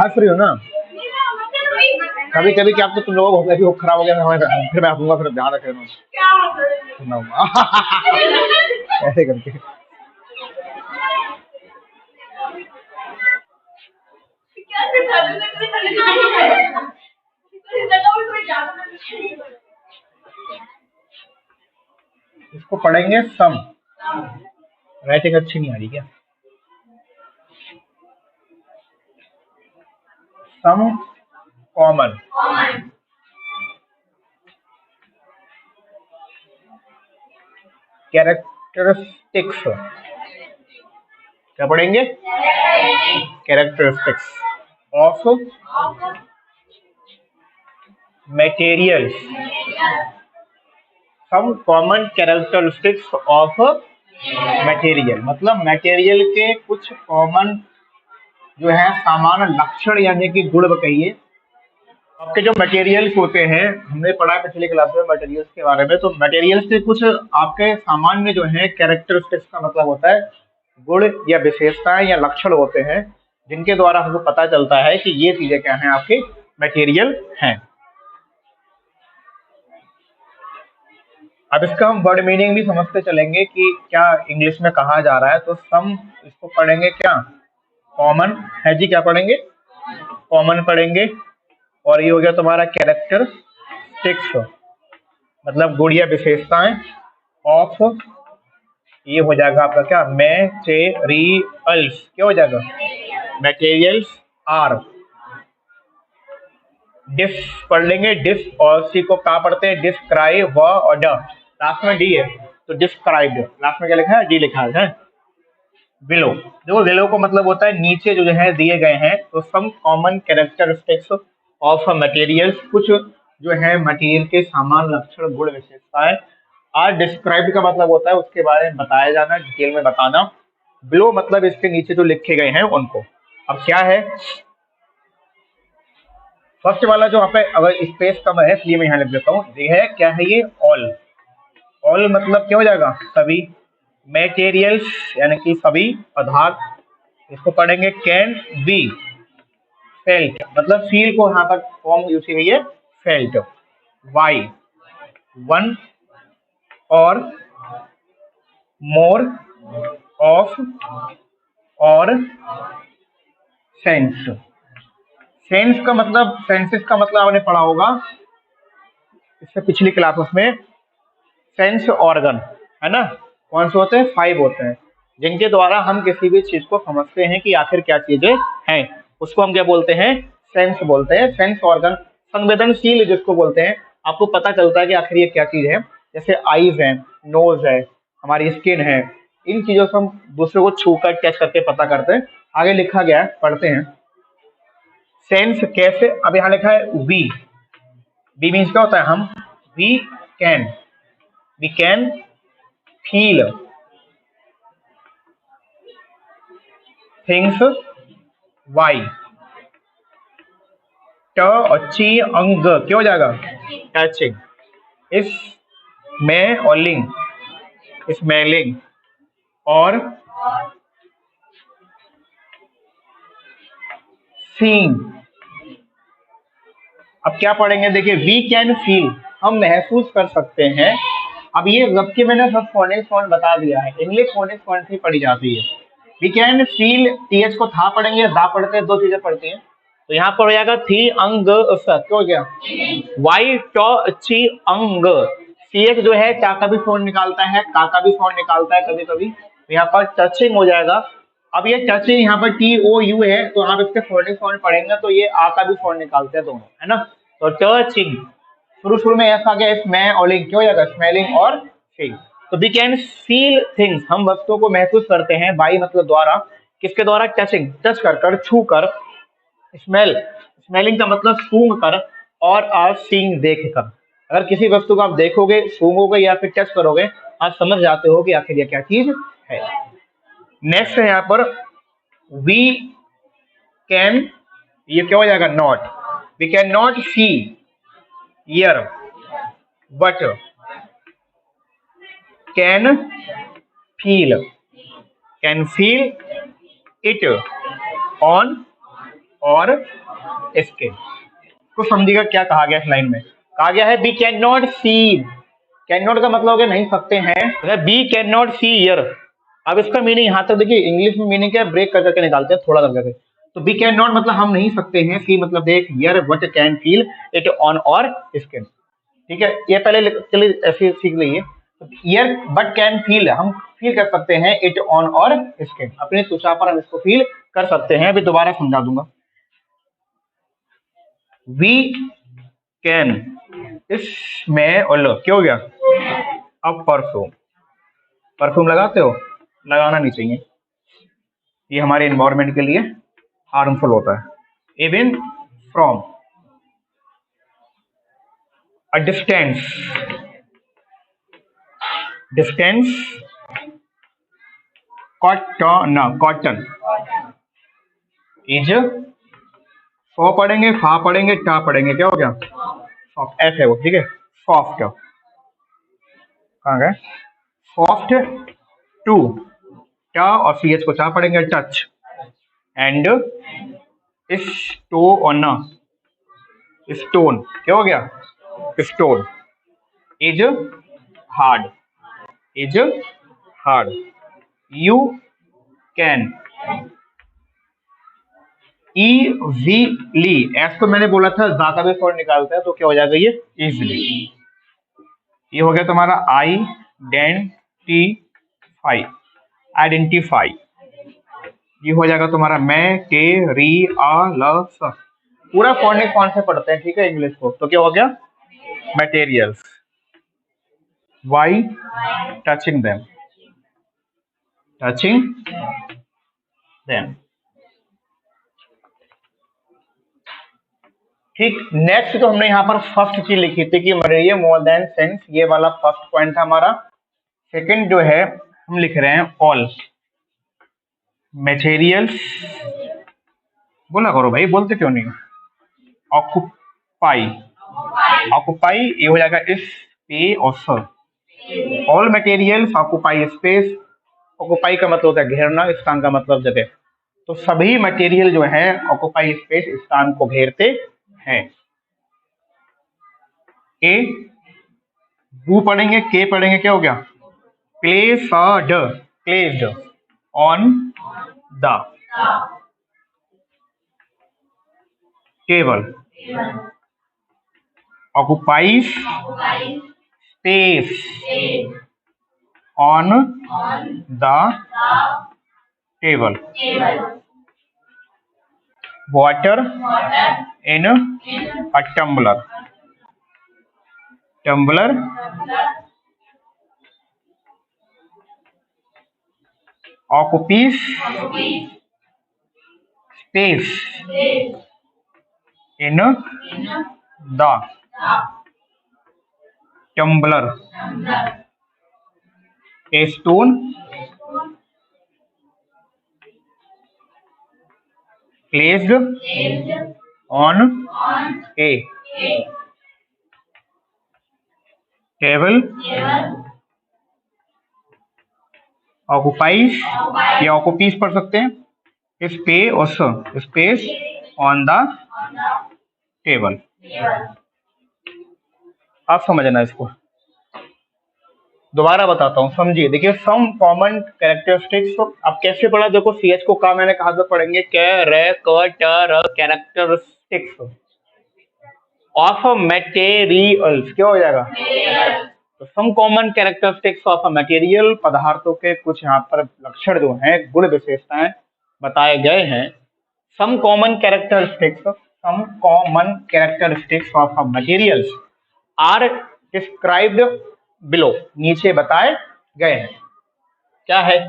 हंस रही हो ना? कभी कभी क्या तो तुम लोगों को भी खराब हो गया, फिर मैं हंसूंगा, फिर ध्यान रखेगा ऐसे करके। इसको पढ़ेंगे सम। राइटिंग अच्छी नहीं आ रही क्या? सम कॉमन कैरेक्टरिस्टिक्स, क्या पढ़ेंगे? Characteristics of materials, some common characteristics of material, मतलब मटेरियल के कुछ कॉमन जो है सामान्य लक्षण यानी कि गुण कहिए। आपके जो मटेरियल्स होते हैं, हमने पढ़ा है पिछली क्लास में मटेरियल्स के बारे में, तो मटेरियल्स के कुछ आपके सामान्य जो है कैरेक्टरिस्टिक्स का मतलब होता है गुण या विशेषताएं या लक्षण होते हैं, जिनके द्वारा हमको पता चलता है कि ये चीजें क्या हैं, आपके मटेरियल हैं। अब इसका हम वर्ड मीनिंग भी समझते चलेंगे कि क्या इंग्लिश में कहा जा रहा है। तो सम, इसको पढ़ेंगे क्या? कॉमन है जी, क्या पढ़ेंगे? कॉमन पढ़ेंगे। और ये हो गया तुम्हारा कैरेक्टरिस्टिक्स, मतलब गुण या विशेषताएं ऑफ, ये हो जाएगा आपका क्या? मटेरियल्स, क्या हो जाएगा? Materials are. डिस पढ़ लेंगे, डिस, और सी को क्या पढ़ते हैं? डिस्क्राइब, व और ड, लास्ट में डी है तो डिस्क्राइब, लास्ट में क्या लिखा है? डी लिखा है। बिलो, देखो बिलो को मतलब होता है नीचे जो है दिए गए हैं। तो some common characteristics of materials, कुछ जो है मटेरियल के समान लक्षण गुण विशेषताएं आर डिस्क्राइब का मतलब होता है उसके बारे में बताया जाना, डिटेल में बताना। बिलो मतलब इसके नीचे जो लिखे गए हैं उनको। अब क्या है फर्स्ट वाला जो यहाँ पे, अगर स्पेस कम है इसलिए मैं यहाँ लिख देता हूँ, ये है क्या है? ये ऑल। ऑल मतलब क्या हो जाएगा? सभी। मटेरियल्स यानी कि सभी पदार्थ, इसको पढ़ेंगे कैन बी फेल्ट, मतलब फील को यहाँ पर फॉर्म यूज की गई है felt. Y, one or more of और सेंस। सेंस का मतलब, सेंसेस का मतलब आपने पढ़ा होगा इससे पिछली क्लासेस में। सेंस ऑर्गन है ना, कौन से होते हैं? 5 होते हैं, जिनके द्वारा हम किसी भी चीज को समझते हैं कि आखिर क्या चीजें हैं। उसको हम क्या बोलते हैं? सेंस बोलते हैं। सेंस ऑर्गन, संवेदनशील जिसको बोलते हैं, आपको पता चलता है कि आखिर ये क्या चीज है। जैसे आईज है, नोज है, हमारी स्किन है, इन चीजों से हम दूसरे को छू कर टच करके पता करते हैं। आगे लिखा गया है, पढ़ते हैं। सेंस कैसे, अब यहाँ लिखा है वी। वी मीन्स क्या होता है? हम, we can, we can feel things. By, ट और ची अंग, क्या हो जाएगा? टचिंग। इस में और लिंग, स्मेलिंग और सीइंग। अब क्या पढ़ेंगे? देखिए, वी कैन फील, हम महसूस कर सकते हैं। अब ये जबकि मैंने सब फोनेटिक साउंड बता दिया है, इंग्लिश फोनेटिक साउंड से पढ़ी जाती है। वी कैन फील, टीएच को था पढ़ेंगे, दा पढ़ते हैं, दो चीजें पढ़ती हैं। तो यहाँ पर हो जाएगा थी अंग, क्या हो गया? वाई ट ची अंग। सी एच जो है चा का भी साउंड निकालता है, का भी साउंड निकालता है कभी कभी। तो यहाँ पर टचिंग हो जाएगा। अब ये टचिंग यहाँ पर टी ओ यू है, तो आप इसके फोनेटिक साउंड पढ़ेंगे तो ये आ का भी साउंड निकालते हैं दोनों, है ना। तो टचिंग, शुरू शुरू में ऐसा आ गया स्मेल और लिंग, क्या हो जाएगा? स्मेलिंग और फील। तो वी कैन फील थिंग्स, हम वस्तुओं को महसूस करते हैं, बाई मतलब द्वारा, किसके द्वारा? टचिंग, टच कर कर, छू कर। स्मेल, स्मेलिंग का मतलब सूंघ कर, और आर सीइंग, देख कर। अगर किसी वस्तु को आप देखोगे, सूंघोगे या फिर टच करोगे, आप समझ जाते हो कि आखिर ये क्या चीज है। नेक्स्ट है यहाँ पर वी कैन, ये क्या हो जाएगा? Not. We can not see air, but can feel, can feel it on our skin. तो समझिएगा क्या कहा गया इस लाइन में, कहा गया है we can not see. Can not का मतलब हो गया नहीं सकते हैं, we can not see air. अब इसका मीनिंग यहाँ तक देखिए, इंग्लिश में मीनिंग क्या है, ब्रेक कर करके निकालते हैं थोड़ा कर करके। तो वी कैन नॉट मतलब हम नहीं सकते हैं, सी मतलब देख, year what can feel it on our skin. ठीक है, ये पहले चलिए ऐसे सीख लीजिए। ईयर बट कैन फील, हम फील कर सकते हैं इट ऑन और स्किन, अपने त्वचा पर हम इसको फील कर सकते हैं। अभी दोबारा समझा दूंगा। वी कैन, इसमें और लो क्या हो गया, अब परफ्यूम, परफ्यूम लगाते हो, लगाना नहीं चाहिए, ये हमारे एनवायरमेंट के लिए हार्मफुल होता है। Even from a distance, distance cotton, cotton is, so पढ़ेंगे, फा पढ़ेंगे, टा पढ़ेंगे, क्या हो गया, सॉफ्ट, एफ है वो, ठीक है, सॉफ्ट, कहाँ गए, सॉफ्ट टू, टा और सी एच को चा पढ़ेंगे, टच, एंड स्टोन, स्टोन क्या हो गया, stone, is hard, is hard, you can easily, S तो मैंने बोला था जा का भी फॉर्म निकालता है, तो क्या हो जाएगा ये इजीली। ये हो गया तुम्हारा आइडेंटिफाई, आइडेंटिफाई, ये हो जाएगा तुम्हारा मैं के री आ ल स, पूरा फोनिक कौन से पढ़ते हैं, ठीक है, इंग्लिश को, तो क्या हो गया materials, by touching them, touching them. ठीक, नेक्स्ट तो हमने यहाँ पर फर्स्ट चीज लिखी थी कि मटेरियल मोर देन सेंस, ये वाला फर्स्ट पॉइंट था हमारा। सेकंड जो है हम लिख रहे हैं ऑल मटेरियल्स, बोला करो भाई, बोलते क्यों नहीं, ऑक्युपाई, ऑक्युपाई ये हो जाएगा स्पेस और sir, all materials occupy space, occupy का मतलब होता है घेरना, स्थान का मतलब जगह, तो सभी मटेरियल जो है ऑक्युपाई स्पेस, स्थान को घेरते हैं। ए बू पढ़ेंगे, के पढ़ेंगे, क्या हो गया placed, placed on the table, occupies space on the table, water in a tumbler, tumbler occupies space in the tumbler, a stone placed on a table occupies, या occupies पढ़ सकते हैं, स्पेस ऑन द टेबल। आप समझना इसको, दोबारा बताता हूँ, समझिए। देखिए सम कॉमन कैरेक्टरिस्टिक्स, तो अब कैसे पढ़ा, देखो सी एच को का मैंने कहा था पढ़ेंगे, कैरेक्टरिस्टिक्स ऑफ मटेरियल्स, क्या हो जाएगा, तो some common characteristics of a material, पदार्थों के कुछ यहाँ पर लक्षण जो हैं, गुण विशेषताएं बताए गए हैं। Some common characteristics of a materials are described below, नीचे बताए गए हैं। क्या है,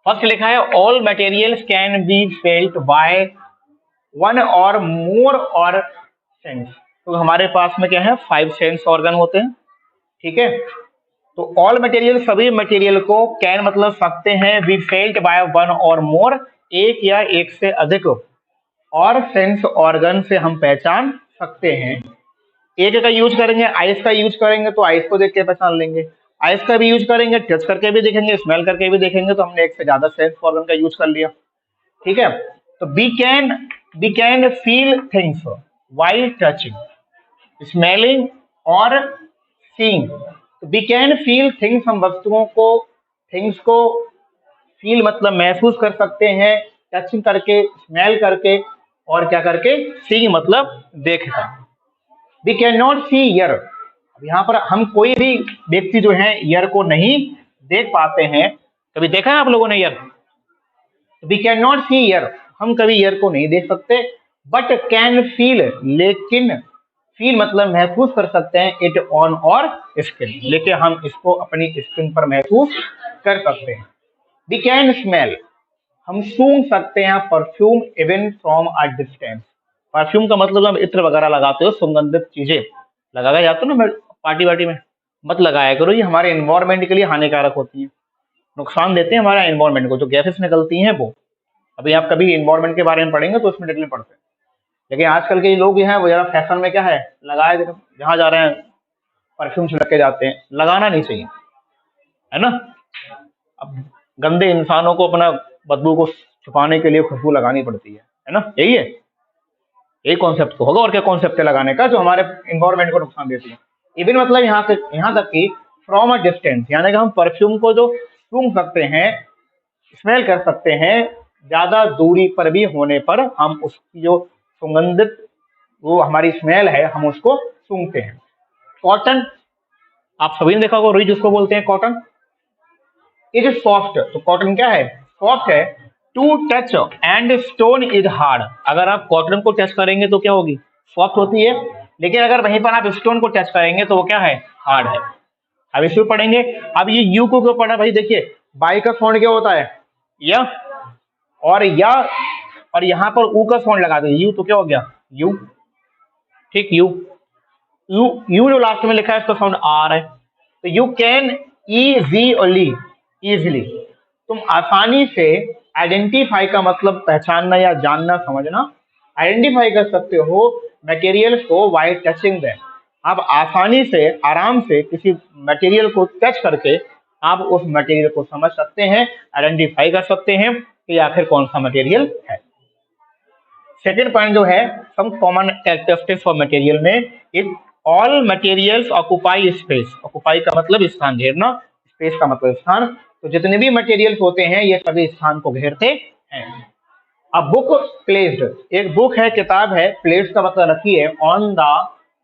फर्स्ट लिखा है all materials can be felt by one or more और सेंस, तो हमारे पास में क्या है 5 सेंस ऑर्गन होते हैं, ठीक है। तो ऑल मटेरियल, सभी मटेरियल को, कैन मतलब सकते हैं, B felt by one or मोर, एक या एक से अधिक, और सेंस ऑर्गन से हम पहचान सकते हैं। एक का यूज करेंगे, आइस का यूज करेंगे तो आइस को देख के पहचान लेंगे, आइस का भी यूज करेंगे, टच करके भी देखेंगे, स्मेल करके भी देखेंगे, तो हमने एक से ज्यादा सेंस ऑर्गन का यूज कर लिया, ठीक है। तो we can feel things while touching, smelling or seeing. तो वी कैन फील थिंग्स, हम वस्तुओं को, थिंग्स को फील मतलब महसूस कर सकते हैं, टचिंग करके, स्मेल करके और क्या करके, सीइंग मतलब देखकर। We can not see air, यहाँ पर हम कोई भी व्यक्ति जो है ईयर को नहीं देख पाते हैं। कभी देखा है आप लोगों ने air? We can not see air, हम कभी ईयर को नहीं देख सकते। बट कैन फील, लेकिन फील मतलब महसूस कर सकते हैं, इट ऑन और स्किन, लेकिन हम इसको अपनी स्किन पर महसूस कर सकते हैं। वी कैन स्मेल, हम सूंघ सकते हैं perfume even from a distance. Perfume का मतलब हम इत्र वगैरह लगाते हो, सुगंधित चीजें लगाया जाता है ना पार्टी वार्टी में, मत लगाया करो, ये हमारे एनवायरमेंट के लिए हानिकारक होती है, नुकसान देते हैं हमारे एनवायरमेंट को, जो गैसेस निकलती हैं वो। अभी आप कभी एनवायरमेंट के बारे में पढ़ेंगे तो उसमें डिटेल में पढ़ते हैं। लेकिन आजकल के लोग हैं वो जरा फैशन में क्या है, लगाए जहाँ जा रहे हैं परफ्यूम छिड़क के जाते हैं, लगाना नहीं चाहिए, है ना। अब गंदे इंसानों को अपना बदबू को छुपाने के लिए खुशबू लगानी पड़ती है ना, यही है, यही कॉन्सेप्ट तो होगा। और क्या कॉन्सेप्ट है लगाने का, जो हमारे एनवायरमेंट को नुकसान देती है। इवन मतलब यहाँ तक कि फ्रॉम अ डिस्टेंस, यानी कि हम परफ्यूम को जो सूंघ सकते हैं, स्मेल कर सकते हैं, ज्यादा दूरी पर भी होने पर हम उसकी जो सुगंधित वो हमारी स्मेल है, हम उसको सूंघते हैं। कॉटन, आप सभी ने देखा होगा, रुई जिसको बोलते हैं कॉटन, इट इज सॉफ्ट। तो कॉटन क्या है, सॉफ्ट है। To touch and stone is hard, अगर आप कॉटन को टच करेंगे तो क्या होगी, सॉफ्ट होती है, लेकिन अगर वहीं पर आप स्टोन को टच करेंगे तो वो क्या है, हार्ड है। अब इसको पढ़ेंगे। अब ये यू को क्यों पढ़ा भाई, देखिए बाई का साउंड क्या होता है, या, और यहाँ पर ऊ का साउंड लगा दो, यू तो क्या हो गया, यू, ठीक, यू यू यू जो लास्ट में लिखा है इसका साउंड आर है। तो यू कैन इजीली, तुम आसानी से, आइडेंटिफाई का मतलब पहचानना या जानना, समझना, आइडेंटिफाई कर सकते हो मटेरियल्स को वाइल टचिंग देम। आप आसानी से, आराम से किसी मटेरियल को टच करके आप उस मटेरियल को समझ सकते हैं, आइडेंटिफाई कर सकते हैं कि आखिर कौन सा मटेरियल है। सेकेंड पॉइंट जो है, some common characteristics of material में, it all materials occupy space, occupy का मतलब स्थान घेरना, स्पेस का मतलब स्थान। तो जितने भी मटेरियल्स होते हैं ये सभी स्थान को घेरते हैं। अब बुक प्लेस्ड, एक बुक है, किताब है, प्लेस का मतलब रखिए ऑन द,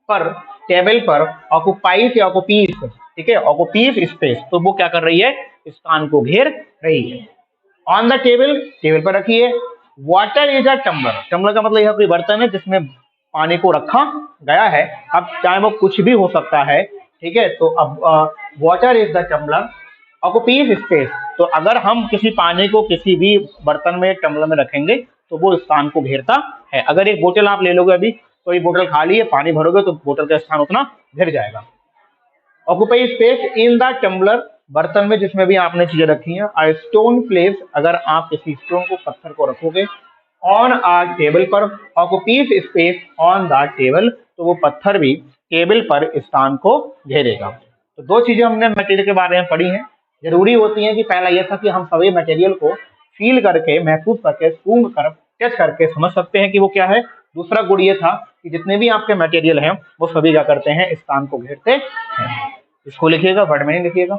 पर, टेबल पर, ऑक्युपाइज या ऑक्युपीज, ठीक है, ऑक्युपीज स्पेस, तो वो क्या कर रही है, स्थान को घेर रही है। ऑन द टेबल, टेबल पर रखिए। Water is a tumbler, tumbler का मतलब यह कोई बर्तन है जिसमें पानी को रखा गया है, अब चाहे वो कुछ भी हो सकता है, ठीक है। तो अब water is the tumbler occupies space, तो अगर हम किसी पानी को किसी भी बर्तन में, टम्बलर में रखेंगे तो वो स्थान को घेरता है। अगर एक बोतल आप ले लोगे अभी, तो ये बोतल खाली है, पानी भरोगे तो बोतल का स्थान उतना घेर जाएगा। Occupy space in the tumbler, बर्तन में जिसमें भी आपने चीजें रखी हैं। आ स्टोन प्लेस, अगर आप किसी स्टोन को, पत्थर को रखोगे। ऑन आ टेबल पर, ऑक्युपीज स्पेस ऑन द टेबल, तो वो पत्थर भी टेबल पर स्थान को घेरेगा। तो दो चीजें हमने मटेरियल के बारे में पढ़ी हैं, जरूरी होती हैं कि पहला यह था कि हम सभी मटेरियल को फील करके, महसूस करके, सूंघ कर, टच करके समझ सकते हैं कि वो क्या है। दूसरा गुण ये था कि जितने भी आपके मटेरियल हैं वो सभी क्या करते हैं, स्थान को घेरते हैं। इसको लिखिएगा, वर्ड में नहीं लिखिएगा।